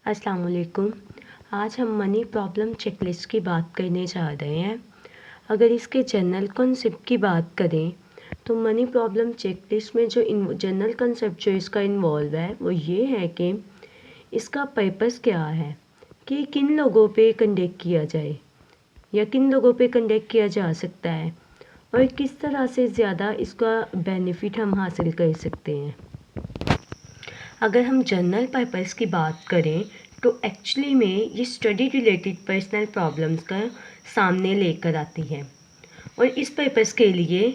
अस्सलाम वालेकुम। आज हम मनी प्रॉब्लम चेकलिस्ट की बात करने जा रहे हैं। अगर इसके जनरल कॉन्सेप्ट की बात करें तो मनी प्रॉब्लम चेकलिस्ट में जो जनरल कॉन्सेप्ट जो इसका इन्वॉल्व है वो ये है कि इसका पर्पस क्या है कि किन लोगों पे कंडक्ट किया जाए या किन लोगों पे कंडक्ट किया जा सकता है और किस तरह से ज़्यादा इसका बेनिफिट हम हासिल कर सकते हैं। अगर हम जनरल पर्पस की बात करें तो एक्चुअली में ये स्टडी रिलेटेड पर्सनल प्रॉब्लम्स का सामने लेकर आती है और इस पर्पस के लिए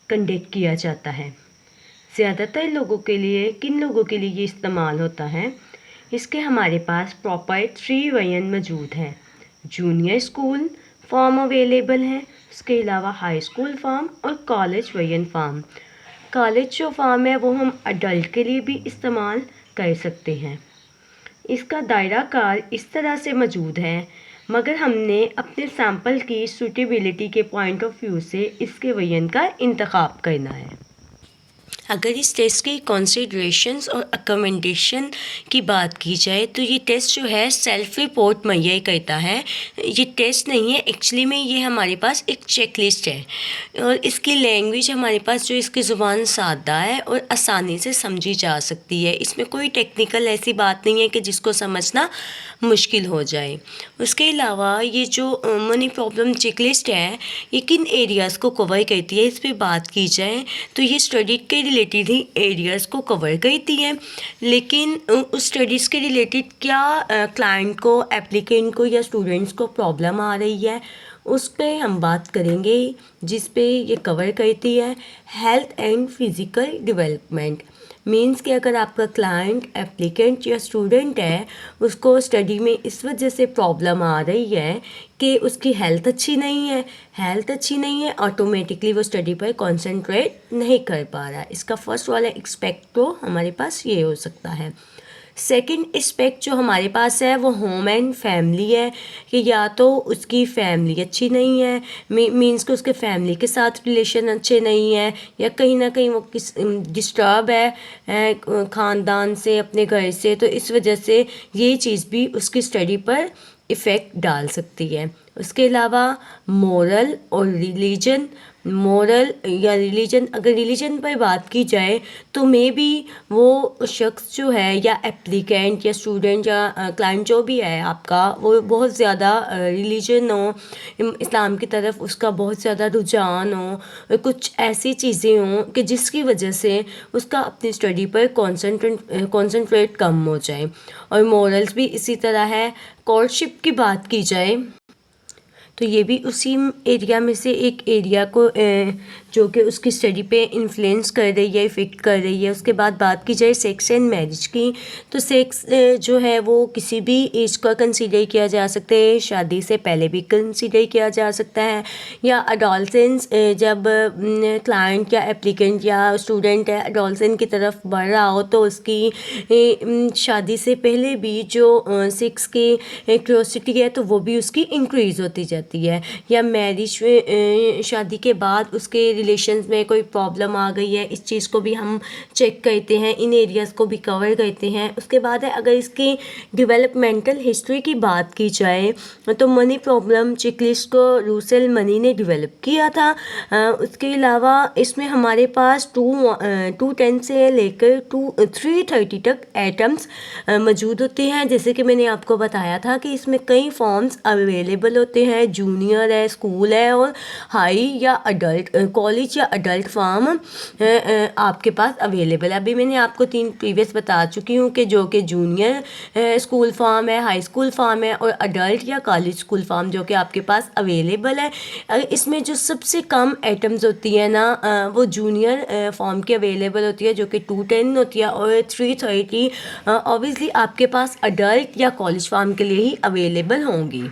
कंडक्ट किया जाता है। ज़्यादातर लोगों के लिए किन लोगों के लिए ये इस्तेमाल होता है, इसके हमारे पास प्रॉपर 3 वयन मौजूद हैं। जूनियर स्कूल फॉर्म अवेलेबल है, उसके अलावा हाई स्कूल फॉर्म और कॉलेज वयन फॉर्म। कॉलेज जो फॉर्म है वो हम अडल्ट के लिए भी इस्तेमाल कर सकते हैं। इसका दायरा कार इस तरह से मौजूद है, मगर हमने अपने सैम्पल की सूटेबिलिटी के पॉइंट ऑफ व्यू से इसके वयन का इंतखाब करना है। अगर इस टेस्ट की कंसीडरेशंस और अकोमेंडेशन की बात की जाए तो ये टेस्ट जो है सेल्फ रिपोर्ट मुहैया करता है। ये टेस्ट नहीं है, एक्चुअली में ये हमारे पास एक चेकलिस्ट है और इसकी लैंग्वेज हमारे पास जो इसकी ज़ुबान सादा है और आसानी से समझी जा सकती है। इसमें कोई टेक्निकल ऐसी बात नहीं है कि जिसको समझना मुश्किल हो जाए। उसके अलावा ये जो मनी प्रॉब्लम चेकलिस्ट है ये किन एरियाज़ को कवर करती है, इस पर बात की जाए तो ये स्टडी के रिलेटेड ही एरियाज़ को कवर करती है। लेकिन उस स्टडीज़ के रिलेटेड क्या क्लाइंट को, एप्लीकेंट को या स्टूडेंट्स को प्रॉब्लम आ रही है उस पे हम बात करेंगे, जिस पे ये कवर करती है health and physical development. Means कि अगर आपका क्लाइंट, एप्लीकेंट या स्टूडेंट है उसको स्टडी में इस वजह से प्रॉब्लम आ रही है कि उसकी हेल्थ अच्छी नहीं है, ऑटोमेटिकली वो स्टडी पर कंसंट्रेट नहीं कर पा रहा है। इसका फर्स्ट वाला एक्सपेक्ट तो हमारे पास ये हो सकता है। सेकंड एस्पेक्ट जो हमारे पास है वो होम एंड फैमिली है कि या तो उसकी फैमिली अच्छी नहीं है, मीन्स कि उसके फैमिली के साथ रिलेशन अच्छे नहीं है, या कहीं ना कहीं वो किस डिस्टर्ब है ख़ानदान से, अपने घर से, तो इस वजह से ये चीज़ भी उसकी स्टडी पर इफ़ेक्ट डाल सकती है। उसके अलावा मोरल और रिलीजन, अगर रिलीजन पर बात की जाए तो मे बी वो शख्स जो है या एप्लीकेंट या स्टूडेंट या क्लाइंट जो भी है आपका, वो बहुत ज़्यादा रिलीजन हो, इस्लाम की तरफ उसका बहुत ज़्यादा रुझान हो, कुछ ऐसी चीज़ें हों कि जिसकी वजह से उसका अपनी स्टडी पर कॉन्सेंट्रेट कम हो जाए। और मॉरल्स भी इसी तरह है। कोर्टशिप की बात की जाए तो ये भी उसी एरिया में से एक एरिया को जो कि उसकी स्टडी पे इन्फ्लुएंस कर रही है, इफ़ेक्ट कर रही है। उसके बाद बात की जाए सेक्स एंड मैरिज की तो सेक्स जो है वो किसी भी एज का कंसीडर किया जा सकता है, शादी से पहले भी कंसीडर किया जा सकता है, या अडोलसेंस जब क्लाइंट या एप्लीकेंट या स्टूडेंट है अडोलसेंस की तरफ बढ़ रहा हो तो उसकी शादी से पहले भी जो सेक्स की क्यूरोसिटी है तो वो भी उसकी इंक्रीज़ होती जाती है। या मैरिज में शादी के बाद उसके रिलेशंस में कोई प्रॉब्लम आ गई है, इस चीज़ को भी हम चेक करते हैं, इन एरियाज़ को भी कवर करते हैं। उसके बाद है अगर इसकी डेवलपमेंटल हिस्ट्री की बात की जाए तो मनी प्रॉब्लम चेकलिस्ट को रूसेल मनी ने डेवलप किया था। उसके अलावा इसमें हमारे पास 210 से लेकर 330 तक एटम्स मौजूद होते हैं। जैसे कि मैंने आपको बताया था कि इसमें कई फॉर्म्स अवेलेबल होते हैं, जूनियर है, स्कूल है और हाई या अडल्ट, कॉलेज या अडल्ट फॉर्म आपके पास अवेलेबल है। अभी मैंने आपको 3 प्रीवियस बता चुकी हूँ कि जो कि जूनियर स्कूल फॉर्म है, हाई स्कूल फॉर्म है और अडल्ट या कॉलेज स्कूल फॉर्म जो कि आपके पास अवेलेबल है। इसमें जो सबसे कम एटम्स होती है ना वो जूनियर फॉर्म की अवेलेबल होती है जो कि 210 होती है, और 330 ऑब्वियसली आपके पास अडल्ट या कॉलेज फॉर्म के लिए ही अवेलेबल होंगी।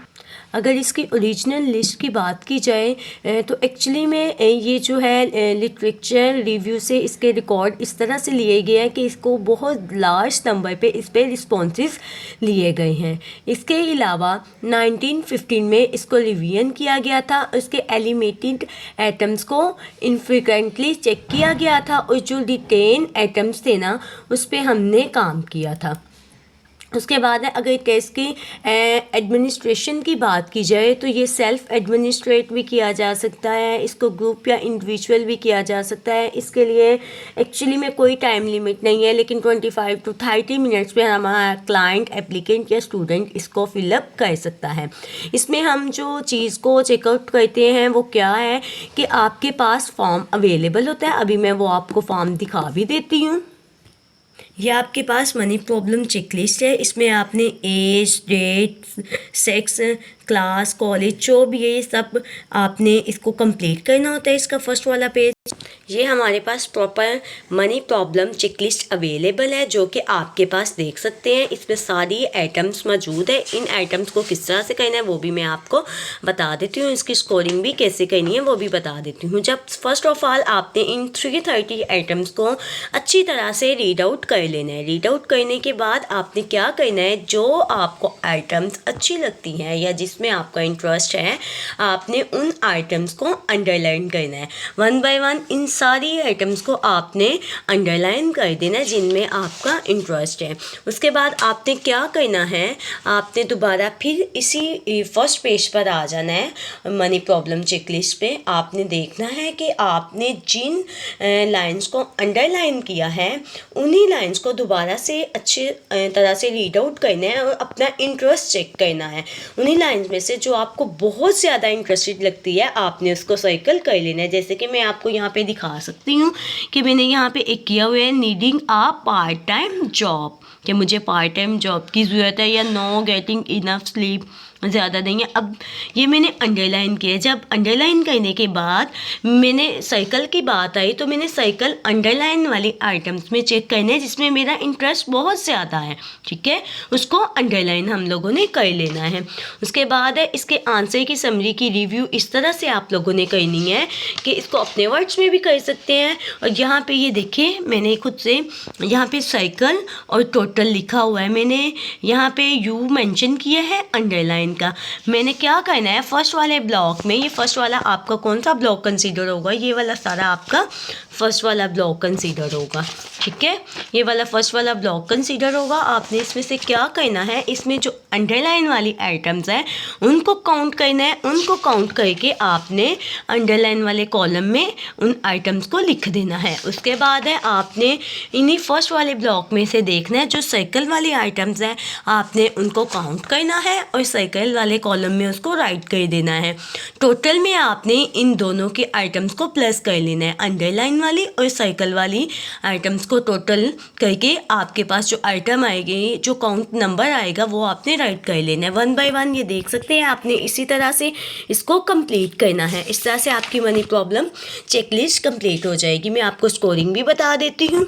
अगर इसकी ओरिजिनल लिस्ट की बात की जाए तो एक्चुअली में ये जो है लिटरेचर रिव्यू से इसके रिकॉर्ड इस तरह से लिए गए हैं कि इसको बहुत लार्ज नंबर पे इस पर रिस्पॉन्सेस लिए गए हैं। इसके अलावा 1915 में इसको रिवीजन किया गया था, इसके एलिमेटेड एटम्स को इनफ्रीक्वेंटली चेक किया गया था और जो रिटेन एटम्स थे ना उस पर हमने काम किया था। उसके बाद है अगर टेस्ट की एडमिनिस्ट्रेशन की बात की जाए तो ये सेल्फ एडमिनिस्ट्रेट भी किया जा सकता है, इसको ग्रुप या इंडिविजुअल भी किया जा सकता है। इसके लिए एक्चुअली में कोई टाइम लिमिट नहीं है, लेकिन 25 to 30 मिनट्स में हमारा क्लाइंट, एप्लीकेंट या स्टूडेंट इसको फिलअप कर सकता है। इसमें हम जो चीज़ को चेकआउट करते हैं वो क्या है कि आपके पास फॉर्म अवेलेबल होता है। अभी मैं वो आपको फॉर्म दिखा भी देती हूँ। ये आपके पास मनी प्रॉब्लम चेकलिस्ट है। इसमें आपने age, date, sex, class, college जो भी है ये सब आपने इसको कंप्लीट करना होता है। इसका फर्स्ट वाला पेज ये हमारे पास proper money problem checklist available है जो कि आपके पास देख सकते हैं। इसमें सारी आइटम्स मौजूद है। इन आइटम्स को किस तरह से करना है वो भी मैं आपको बता देती हूँ। इसकी स्कोरिंग भी कैसे करनी है वो भी बता देती हूँ। जब फर्स्ट ऑफ ऑल आपने इन 330 आइटम्स को अच्छी तरह से रीड आउट कर लेना है। रीड आउट करने के बाद आपने क्या करना है, जो आपको आइटम्स अच्छी लगती हैं या जिसमें आपका इंटरेस्ट है, आपने उन आइटम्स को अंडरलाइन करना है। वन बाय वन इन सारी आइटम्स को आपने अंडरलाइन कर देना है जिनमें आपका इंटरेस्ट है। उसके बाद आपने क्या करना है, आपने दोबारा फिर इसी फर्स्ट पेज पर आ जाना है मनी प्रॉब्लम चेकलिस्ट पे। आपने देखना है कि आपने जिन लाइंस को अंडरलाइन किया है उन्हीं लाइंस को दोबारा से अच्छे तरह से रीड आउट करना है और अपना इंटरेस्ट चेक करना है। उन्हीं लाइंस में से जो आपको बहुत ज़्यादा इंटरेस्टेड लगती है आपने उसको सर्कल कर लेना है। जैसे कि मैं आपको यहाँ पे दिखा सकती हूँ कि मैंने यहाँ पे एक किया हुआ है, needing a part time job, कि मुझे पार्ट टाइम जॉब की ज़रूरत है, या नो गेटिंग इनफ स्लीप, ज़्यादा नहीं है। अब ये मैंने अंडरलाइन किया। जब अंडरलाइन करने के बाद मैंने सर्कल की बात आई तो मैंने सर्कल अंडरलाइन वाली आइटम्स में चेक करना है जिसमें मेरा इंटरेस्ट बहुत ज़्यादा है, ठीक है, उसको अंडरलाइन हम लोगों ने कर लेना है। उसके बाद है इसके आंसर की समरी की रिव्यू इस तरह से आप लोगों ने करनी है कि इसको अपने वर्ड्स में भी कर सकते हैं। और यहाँ पे ये देखिए मैंने खुद से यहाँ पे सर्कल और टोटल लिखा हुआ है, मैंने यहाँ पे यू मेंशन किया है अंडरलाइन का। मैंने क्या करना है, फर्स्ट वाले ब्लॉक में, ये फर्स्ट वाला आपका कौन सा ब्लॉक कंसीडर होगा, ये वाला सारा आपका फर्स्ट वाला ब्लॉक कंसीडर होगा, ठीक है, ये वाला फर्स्ट वाला ब्लॉक कंसीडर होगा। आपने इसमें से क्या करना है, इसमें जो अंडरलाइन वाली आइटम्स हैं उनको काउंट करना है। उनको काउंट करके आपने अंडरलाइन वाले कॉलम में उन आइटम्स को लिख देना है। उसके बाद है आपने इन्हीं फर्स्ट वाले ब्लॉक में से देखना है जो सर्कल वाली आइटम्स हैं, आपने उनको काउंट करना है और सर्कल वाले कॉलम में उसको राइट कर देना है। टोटल में आपने इन दोनों के आइटम्स को प्लस कर लेना है, अंडरलाइन वाली और सर्कल वाली आइटम्स को टोटल करके आपके पास जो आइटम आएगी, जो काउंट नंबर आएगा वो आपने राइट कर लेना है। वन बाय वन ये देख सकते हैं आपने इसी तरह से इसको कंप्लीट करना है। इस तरह से आपकी मनी प्रॉब्लम चेकलिस्ट कंप्लीट हो जाएगी। मैं आपको स्कोरिंग भी बता देती हूँ।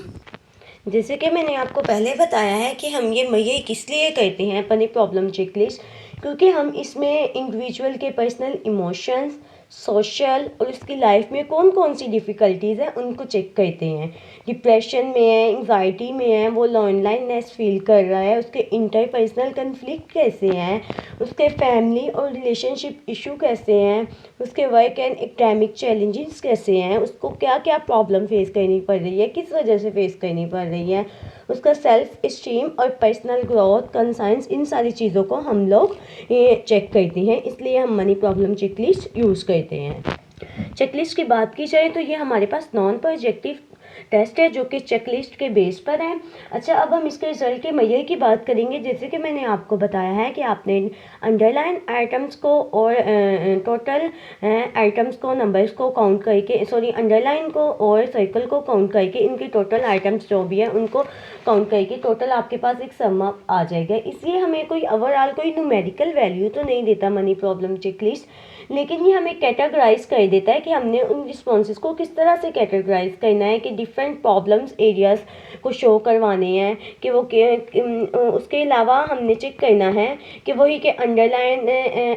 जैसे कि मैंने आपको पहले बताया है कि हम ये किस लिए करते हैं मनी प्रॉब्लम चेकलिस्ट, क्योंकि हम इसमें इंडिविजुअल के पर्सनल इमोशंस, सोशल और उसकी लाइफ में कौन कौन सी डिफ़िकल्टीज़ हैं उनको चेक करते हैं। डिप्रेशन में है, एंग्जाइटी में है, वो लोनलाइनेस फील कर रहा है, उसके इंटरपर्सनल कन्फ्लिक्ट कैसे हैं, उसके फैमिली और रिलेशनशिप इशू कैसे हैं, उसके वर्क एंड एकेडमिक चैलेंजेस कैसे हैं, उसको क्या क्या प्रॉब्लम फेस करनी पड़ रही है, किस वजह से फेस करनी पड़ रही है, उसका सेल्फ इस्टीम और पर्सनल ग्रोथ कंसाइंस, इन सारी चीज़ों को हम लोग चेक करते हैं। इसलिए हम मनी प्रॉब्लम चेकलिस्ट यूज़ करते हैं। चेकलिस्ट की बात की जाए तो ये हमारे पास नॉन प्रोजेक्टिव टेस्ट है जो कि चेकलिस्ट के बेस पर है। अच्छा, अब हम इसके रिजल्ट के मेजर की बात करेंगे। जैसे कि मैंने आपको बताया है कि आपने अंडरलाइन आइटम्स को और टोटल आइटम्स को, नंबर्स को काउंट करके, सॉरी अंडरलाइन को और सर्कल को काउंट करके, इनकी टोटल आइटम्स जो भी है उनको काउंट करके टोटल आपके पास एक सम आ जाएगा। इसलिए हमें कोई ओवरऑल कोई न्यूमेरिकल वैल्यू तो नहीं देता मनी प्रॉब्लम चेकलिस्ट, लेकिन ये हमें कैटेगराइज कर देता है कि हमने उन रिस्पॉन्सेज को किस तरह से कैटेगराइज करना है, कि डिफरेंट प्रॉब्लम्स एरियाज को शो करवाने हैं, कि वो उसके अलावा हमने चेक करना है कि वही के अंडरलाइन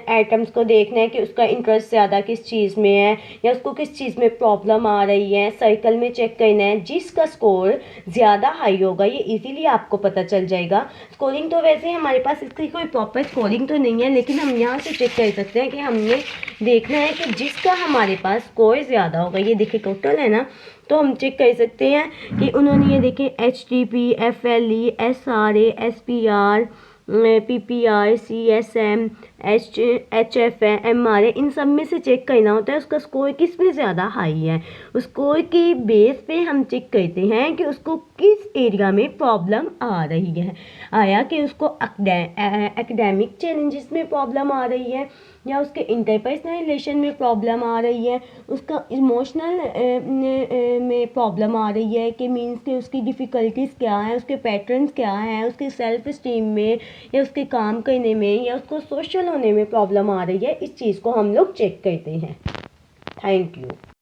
आइटम्स को देखना है कि उसका इंटरेस्ट ज़्यादा किस चीज़ में है या उसको किस चीज़ में प्रॉब्लम आ रही है। सर्कल में चेक करना है, जिसका स्कोर ज़्यादा हाई होगा ये इजीली आपको पता चल जाएगा। स्कोरिंग तो वैसे हमारे पास इसकी कोई प्रॉपर स्कोरिंग तो नहीं है, लेकिन हम यहाँ से चेक कर सकते हैं कि हमने देखना है कि जिसका हमारे पास स्कोर ज़्यादा होगा, ये देखिए टोटल है ना, तो हम चेक कर सकते हैं कि उन्होंने ये देखें HTP, FLE, SRA, SPR, PPR, CSM, HFMR, इन सब में से चेक करना होता है उसका स्कोर किस में ज़्यादा हाई है। उस स्कोर के बेस पे हम चेक करते हैं कि उसको किस एरिया में प्रॉब्लम आ रही है। आया कि उसको एकेडमिक चैलेंजेस में प्रॉब्लम आ रही है, या उसके इंटरपर्सनल रिलेशन में प्रॉब्लम आ रही है, उसका इमोशनल में प्रॉब्लम आ रही है, कि मीन्स कि उसकी डिफ़िकल्टीज़ क्या हैं, उसके पैटर्न्स क्या हैं, उसके सेल्फ इस्टीम में, या उसके काम करने में, या उसको सोशल होने में प्रॉब्लम आ रही है। इस चीज़ को हम लोग चेक करते हैं। Thank you.